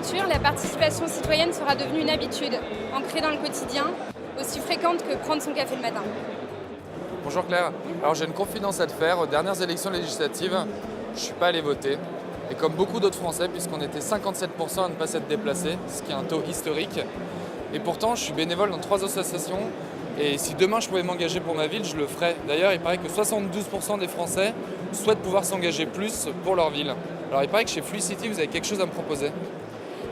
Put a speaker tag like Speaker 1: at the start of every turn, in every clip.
Speaker 1: futur, la participation citoyenne sera devenue une habitude, ancrée dans le quotidien, aussi fréquente que prendre son café le matin.
Speaker 2: Bonjour Claire, alors j'ai une confidence à te faire. Aux dernières élections législatives, je ne suis pas allé voter. Et comme beaucoup d'autres Français, puisqu'on était 57% à ne pas s'être déplacés, ce qui est un taux historique. Et pourtant, je suis bénévole dans 3 associations. Et si demain je pouvais m'engager pour ma ville, je le ferais. D'ailleurs, il paraît que 72% des Français souhaitent pouvoir s'engager plus pour leur ville. Alors il paraît que chez Fluicity, vous avez quelque chose à me proposer.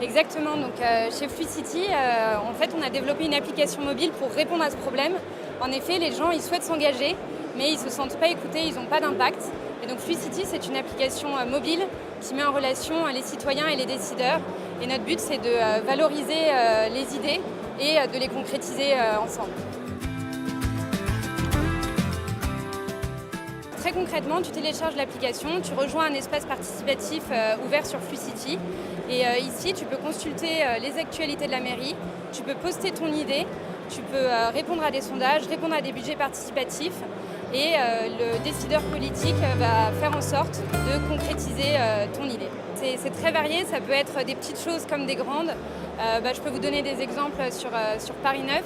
Speaker 1: Exactement, donc chez Fluicity, en fait, on a développé une application mobile pour répondre à ce problème. En effet, les gens, ils souhaitent s'engager, mais ils ne se sentent pas écoutés, ils n'ont pas d'impact. Et donc Fluicity, c'est une application mobile qui met en relation les citoyens et les décideurs. Et notre but, c'est de valoriser les idées et de les concrétiser ensemble. Très concrètement, tu télécharges l'application, tu rejoins un espace participatif ouvert sur Fluicity. Et ici, tu peux consulter les actualités de la mairie, tu peux poster ton idée, tu peux répondre à des sondages, répondre à des budgets participatifs. Et le décideur politique va faire en sorte de concrétiser ton idée. C'est très varié, ça peut être des petites choses comme des grandes. Je peux vous donner des exemples sur Paris 9.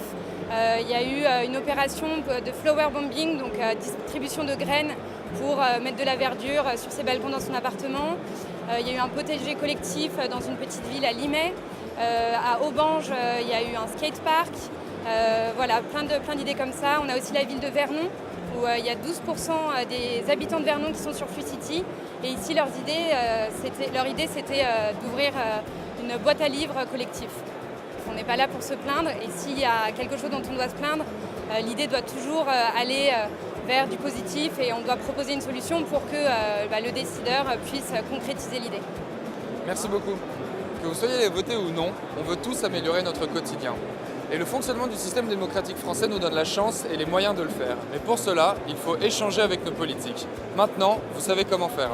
Speaker 1: Il y a eu une opération de flower bombing, donc distribution de graines pour mettre de la verdure sur ses balcons dans son appartement. Il y a eu un potager collectif dans une petite ville à Limay. À Aubange, il y a eu un skatepark. Voilà, plein d'idées comme ça. On a aussi la ville de Vernon, où il y a 12% des habitants de Vernon qui sont sur Fluicity. Et ici, leur idée, c'était d'ouvrir une boîte à livres collectif. On n'est pas là pour se plaindre, et s'il y a quelque chose dont on doit se plaindre, l'idée doit toujours aller vers du positif, et on doit proposer une solution pour que le décideur puisse concrétiser l'idée.
Speaker 2: Merci beaucoup. Que vous soyez allé voter ou non, on veut tous améliorer notre quotidien. Et le fonctionnement du système démocratique français nous donne la chance et les moyens de le faire. Mais pour cela, il faut échanger avec nos politiques. Maintenant, vous savez comment faire.